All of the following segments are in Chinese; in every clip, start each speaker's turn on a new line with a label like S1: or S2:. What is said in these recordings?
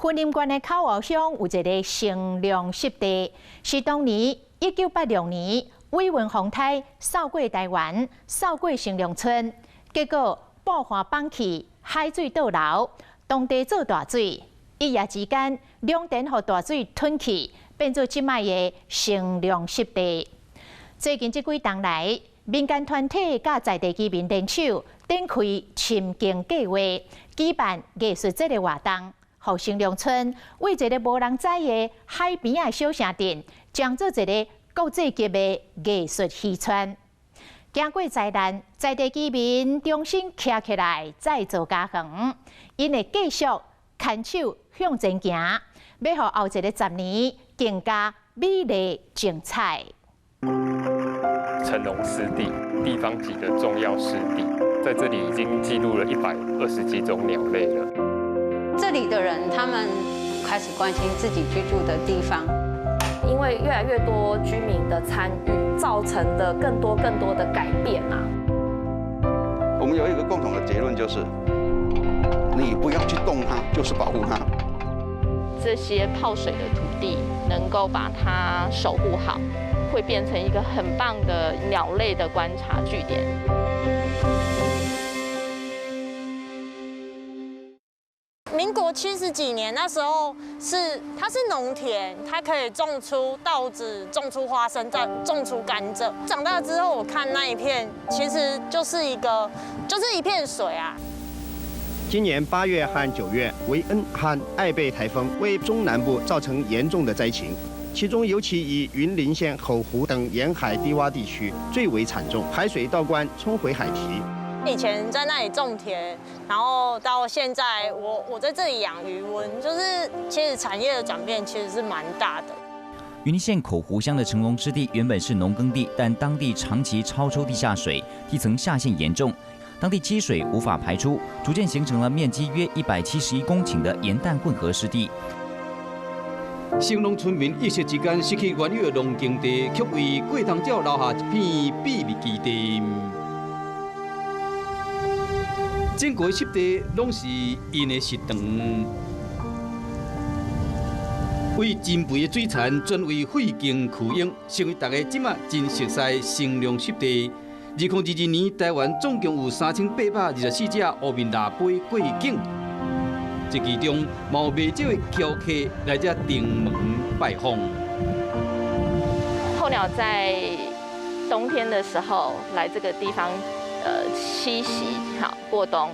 S1: 云林县的口湖乡有一个成龙湿地，是当年1986年伟文洪台扫过台湾，扫过成龙村，结果爆发放弃，海水倒流，当地做大水，一夜之间两田被大水吞去，变做即卖的成龙湿地。最近这几冬来，民间团体甲在地居民联手，展开深耕计划，举办艺术节的活动。互成龙村为一个无人知的海边的小城镇，创造一个国际级的艺术渔村。经过灾难，在地居民重新站起来，再造家园，因会继续牵手向前行，要互后一个10年更加美丽精彩。
S2: 成龙湿地，地方级的重要湿地，在这里已经记录了120几种鸟类了。
S3: 这里的人，他们开始关心自己居住的地方，
S4: 因为越来越多居民的参与，造成的更多的改变啊。
S5: 我们有一个共同的结论，就是你不要去动它，就是保护它。
S6: 这些泡水的土地能够把它守护好，会变成一个很棒的鸟类的观察据点。
S7: 民国70几年，那时候它是农田，它可以种出稻子、种出花生、再种出甘蔗。长大之后，我看那一片，其实就是一片水啊。
S8: 今年8月和9月，维恩和艾贝台风为中南部造成严重的灾情，其中尤其以云林县口湖等沿海低洼地区最为惨重，海水倒灌冲回海堤。
S7: 以前在那里种田，然后到现在我在这里养渔温，就是其实产业的转变其实是蛮大的。
S9: 云林县口湖乡的成龙湿地原本是农耕地，但当地长期超抽地下水，地层下陷严重，当地积水无法排出，逐渐形成了面积约171公顷的盐淡混合湿地。
S10: 成龙村民一夕之间失去原有的农耕地，却为过塘鸟留下一片秘密基地。整个湿地拢是因的食堂，为珍贵的水产转为废耕弃养，成为大家即马真熟悉成龙湿地。2022年，台湾总共有3824只乌面腊飞过境，这其中嘛有不少的侨客来这登门拜访。
S6: 候鸟在冬天的时候来这个地方。栖息过冬，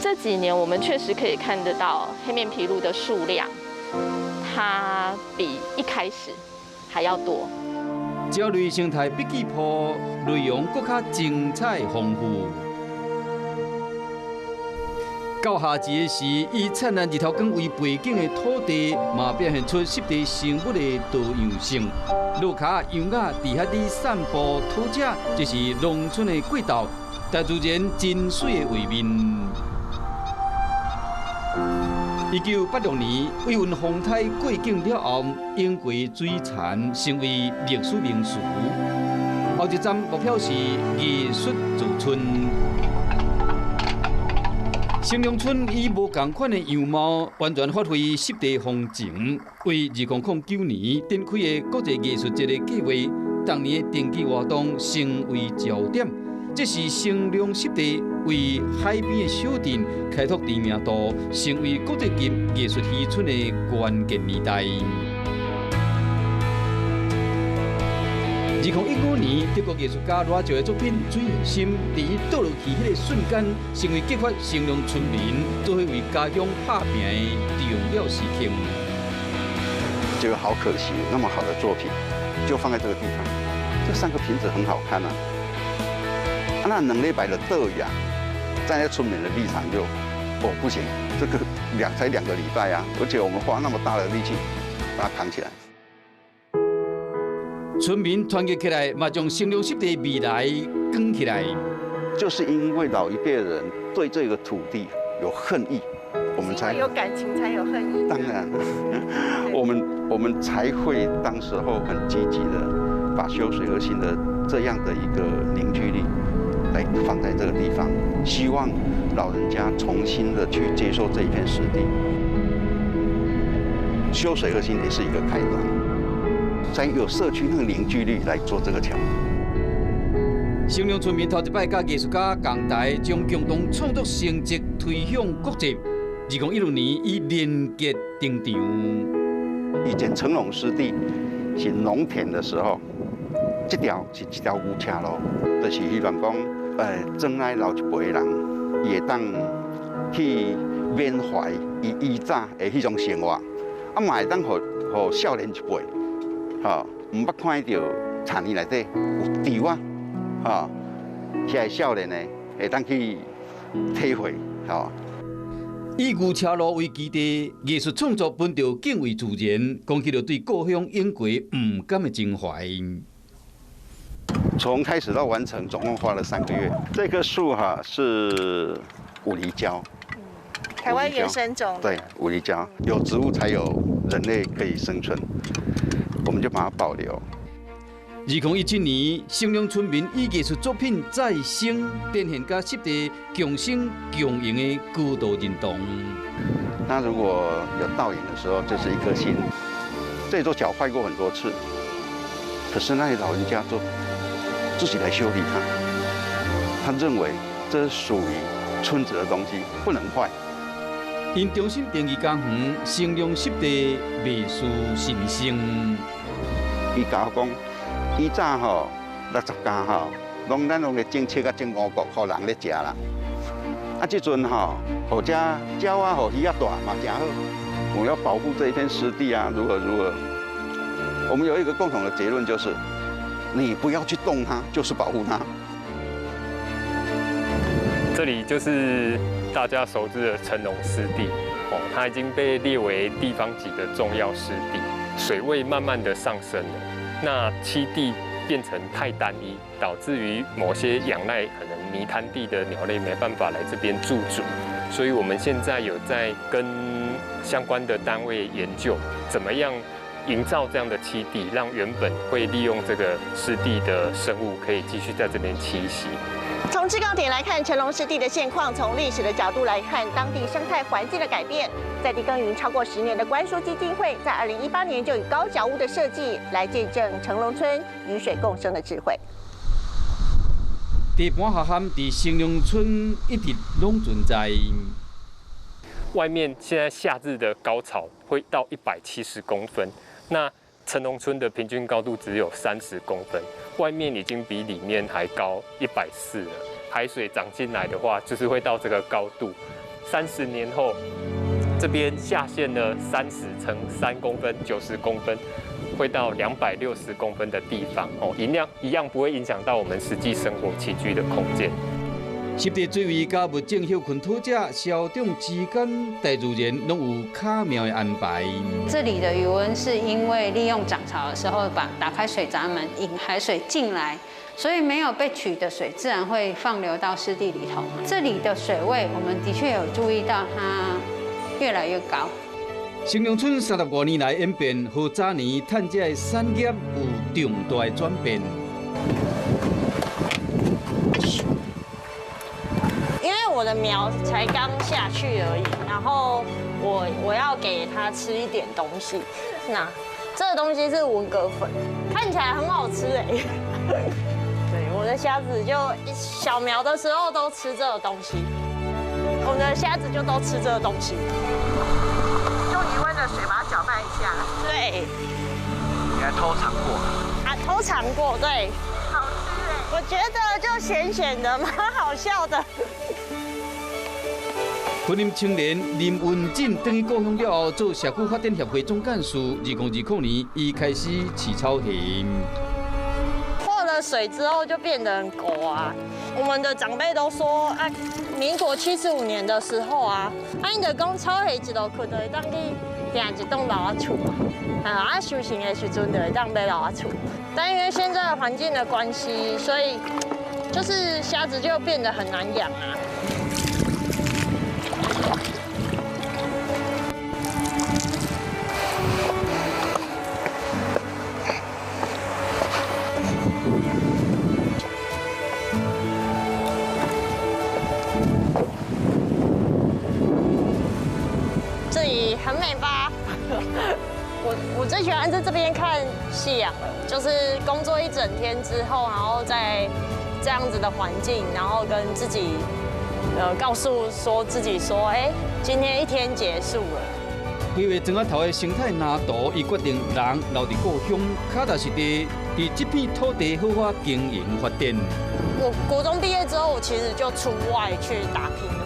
S6: 这几年我们确实可以看得到黑面琵鹭的数量，它比一开始还要多。
S10: 鸟类生态笔记簿内容更加精彩丰富。到夏季的时，以灿烂日头光为背景的土地，嘛表现出湿地生物的多样性。路卡优雅伫遐里散步讨食，这是农村的轨道，大自然真水的画面。1986年，伟文洪台过境了后，英国水产成为历史名词。后一站目标是艺术驻村。成龙村以无同款的样貌，完全发挥湿地风情，为2009年展开的国际艺术节的计划，当年的登记活动成为焦点。这是成龙湿地为海边的小镇开拓知名度，成为国际级艺术渔村的关键年代。2015年，德国艺术家罗乔的作品《水很深》，在伊倒落去迄个瞬间，成为激发成龙村民做伙为家乡打拼的重要时刻。
S5: 觉得好可惜，那么好的作品就放在这个地方。这3个瓶子很好看啊，那能力摆的豆芽，站在村民的立场就，不行，这个才2个礼拜啊，而且我们花那么大的力气把它扛起来。
S10: 村民团结起来，嘛将成龙湿地未来扛起来。
S5: 就是因为老一辈人对这个土地有恨意，我们才
S4: 有感情才有恨意。
S5: 当然，我们才会当时候很积极的把修水和新的这样的一个凝聚力来放在这个地方，希望老人家重新的去接受这一片湿地。
S10: 2015年，伟文洪台过境了后，英国水产成为历史名词。后一站目标是艺术驻村。
S5: 修水核心也是一个开端，才有社区那个凝聚力来做这个桥。
S10: 成龙村民头一摆甲艺术家共台，将共同创作成绩推向国际。2016年以连结登场。
S5: 以前成龙湿地是农田的时候，这条是一条牛车路，就是希望讲，将来老一辈人也当去缅怀以早的迄种生活，啊，嘛会当互少年一辈，吼，唔捌看到田里内底有稻啊，吼，遐少年呢会当去体会，吼。
S10: 以牛车路为基地，艺术创作本着敬畏自然，讲起了对故乡永过唔甘的情怀。
S5: 从开始到完成，总共花了3个月。这棵树是五厘蕉，
S11: 台湾原生种。
S5: 对，五厘蕉，有植物才有人类可以生存，我们就把它保留。
S10: 2017年，成龙村民以艺术作品再生，展现甲湿地共生共赢的高度认同。
S5: 那如果有倒影的时候，就是一颗心。这座桥坏过很多次，可是那些老人家就自己来修理它。他认为这是属于村子的东西，不能坏。
S10: 因重新定义工园，成龙湿地艺术新生。
S5: 伊甲我讲。以早吼60家吼，咱拢咧种7啊种5谷，互人咧食啦。啊，即阵吼，互只鸟啊、互鱼啊大嘛真好。我们要保护这一片湿地啊，如何？我们有一个共同的结论，就是你不要去动它，就是保护它。
S2: 这里就是大家熟知的成龙湿地，它已经被列为地方级的重要湿地，水位慢慢的上升了。那栖地变成太单一，导致于某些仰赖可能泥滩地的鸟类没办法来这边驻足，所以我们现在有在跟相关的单位研究，怎么样营造这样的栖地，让原本会利用这个湿地的生物可以继续在这边栖息。
S11: 从制高点来看成龙湿地的现况，从历史的角度来看当地生态环境的改变。在地耕耘超过10年的关书基金会，在2018年就以高脚屋的设计来见证成龙村与水共生的智慧。
S10: 地盘下陷伫成龙村一直拢存在。
S2: 外面现在夏日的高潮会到170公分，那成龙村的平均高度只有30公分，外面已经比里面还高140了。海水涨进来的话，就是会到这个高度。30年后，这边下陷了30乘3公分，90公分，会到260公分的地方哦，一样不会影响到我们实际生活起居的空间。
S10: 湿地水位甲物种休困土者、消长之间，大自然拢有巧妙的安排。
S3: 这里的余温是因为利用涨潮的时候打开水闸门引海水进来，所以没有被取的水自然会放流到湿地里头。这里的水位，我们的确有注意到它越来越高。
S10: 成龙村30多年来演变，和早年探这的产业有重大的转变。
S7: 因为我的苗才刚下去而已，然后我要给它吃一点东西。那这个东西是文蛤粉，看起来很好吃哎。对，我的虾子就小苗的时候都吃这个东西，我的虾子就都吃这个东西。
S11: 用余温的水把它搅拌一下。
S7: 对。
S12: 你还偷尝过？
S7: 啊，偷尝过，对。
S11: 好吃哎。
S7: 我觉得就咸咸的，蛮好笑的。
S10: 婚姻青年林文进回故乡了后，做社区发展协会总干事。2020年，伊开始饲草鱼。
S7: 过了水之后就变得很狗啊！我们的长辈都说啊，民国75年的时候啊，你就讲草鱼一路困就会当去订一栋楼仔厝啊，修行的时阵就会当买楼仔厝。但因为现在的环境的关系，所以就是虾子就变得很难养啊。这里很美吧。我最喜欢在这边看夕阳了，就是工作一整天之后，然后在这样子的环境，然后跟自己告诉自己说，哎，今天一天结束了。
S10: 规划庄仔头的生态蓝图，伊决定人留伫故乡，脚踏实地，伫这片土地好好经营发展。
S7: 我国中毕业之后，我其实就出外去打拼了。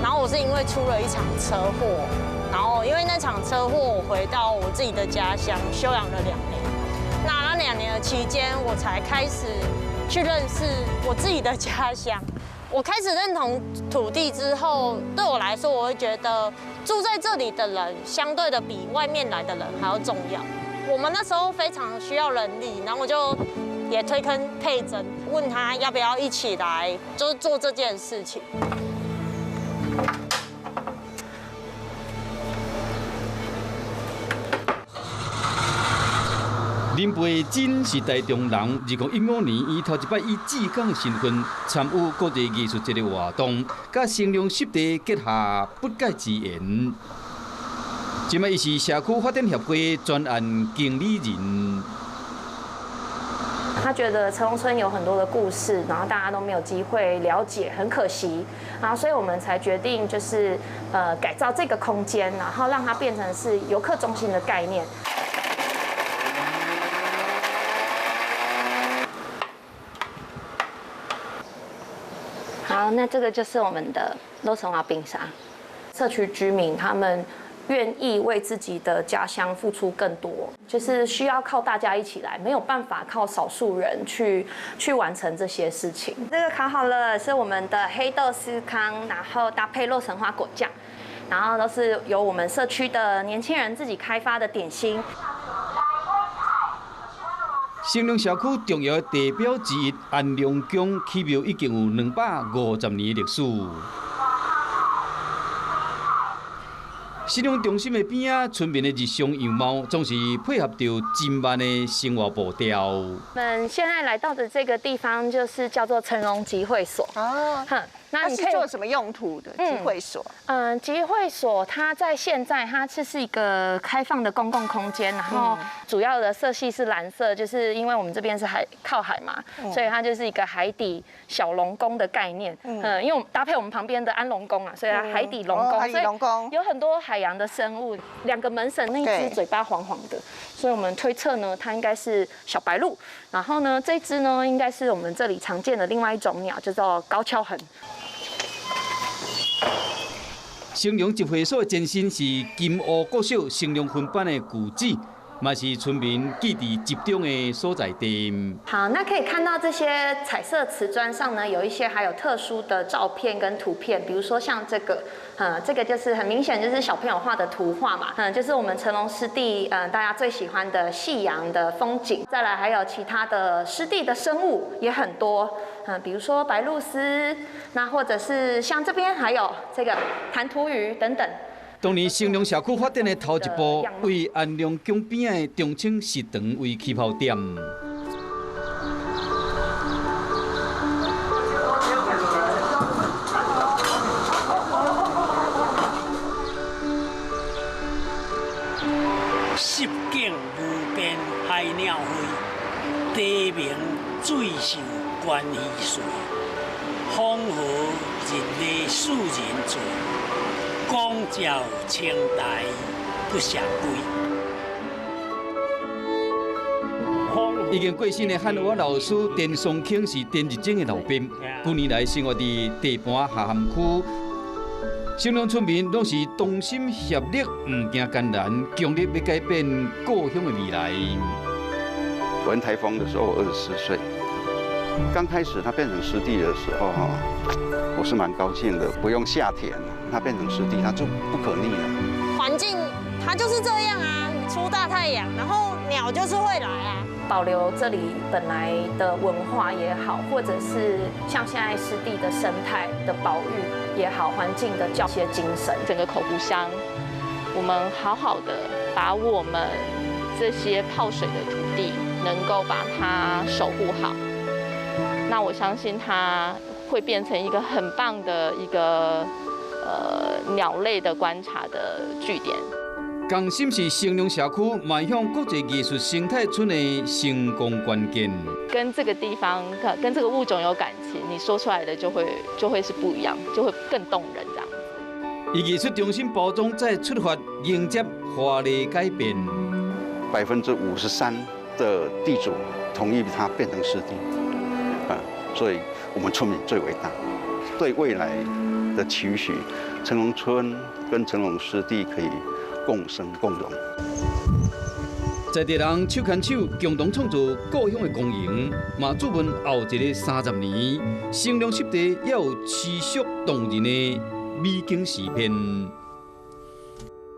S7: 然后我是因为出了一场车祸，然后因为那场车祸，我回到我自己的家乡休养了2年。那2年的期间，我才开始去认识我自己的家乡。我开始认同土地之后，对我来说，我会觉得住在这里的人，相对的比外面来的人还要重要。我们那时候非常需要人力，然后我就也推坑佩珍，问他要不要一起来，就是做这件事情。
S10: 林培真是台中人，2015年，伊头一摆以志工的身份参与国际艺术节的活动，甲成龙湿地结合不解之缘。今摆伊是社区发展协会专案经理人。
S4: 他觉得成龙村有很多的故事，然后大家都没有机会了解，很可惜。然后所以我们才决定就是改造这个空间，然后让它变成是游客中心的概念。好，那这个就是我们的洛神花冰沙。社区居民他们愿意为自己的家乡付出更多，就是需要靠大家一起来，没有办法靠少数人去完成这些事情。这个烤好了，是我们的黑豆司康，然后搭配洛神花果酱，然后都是由我们社区的年轻人自己开发的点心。
S10: 成龙社区重要的地标之一安良宫起庙已经有250年的历史。成龙中心的边仔，村民的日常样貌总是配合着真慢的生活步调。
S4: 我们现在来到的这个地方就是叫做成龙集会所。
S11: 哦，那你是做什么用途的集会所？
S4: 集会所它在现在它是一个开放的公共空间，然后主要的色系是蓝色，就是因为我们这边是靠海嘛，所以它就是一个海底小龙宫的概念。因为我们搭配我们旁边的安龙宫啊，所以它海底龙宫，
S11: 海底龙宫
S4: 有很多海洋的生物。2个门神那只嘴巴黄黄的，所以我们推测呢，它应该是小白鹭。然后呢，这只呢应该是我们这里常见的另外一种鸟，叫做高跷鸻。
S10: 成龙集会所的前身是金湖国小成龙分班的旧址，嘛是村民聚伫集中的所在地。
S4: 好，那可以看到这些彩色瓷砖上呢，有一些还有特殊的照片跟图片，比如说像这个，这个就是很明显就是小朋友画的图画嘛，就是我们成龙湿地，大家最喜欢的夕阳的风景。再来还有其他的湿地的生物也很多，比如说白鹭鸶，那或者是像这边还有这个弹涂鱼等等。
S10: 当年成龙社区发展的头一步，为安良宫边的中清食堂为起跑点。
S13: 十景无边海鸟飞，地名水秀关溪水，风和日丽使人醉。光照青苔不下归。
S10: 已经过身的汉语老师田松庆是田日正的老兵，几年来生活伫地盘下涵区。成龙村民拢是同心协力，唔惊艰难，强烈要改变故乡的未来。
S5: 玩台风的时候，我24岁，刚开始它变成湿地的时候，我是蛮高兴的，不用下田，它变成湿地，它就不可逆了。
S7: 环境它就是这样啊，出大太阳，然后鸟就是会来啊。
S4: 保留这里本来的文化也好，或者是像现在湿地的生态的保育也好，环境的教学精神，
S6: 整个口湖乡，我们好好的把我们这些泡水的土地能够把它守护好，那我相信它会变成一个很棒的一个鸟类的观察的据点。
S10: 江心是成龙社区迈向国际艺术生态村的成功关键。
S6: 跟这个地方、跟这个物种有感情，你说出来的就会是不一样，就会更动人这样。
S10: 以艺术中心包装再出发，迎接华丽改变。
S5: 53%的地主同意它变成湿地，所以我们村民最伟大。对未来的期许，成龙村跟成龙湿地可以共生共荣。
S10: 在地人手牵手共同创造故乡的公园，嘛注问后一个30年，成龙湿地也有持续动人的美景视频。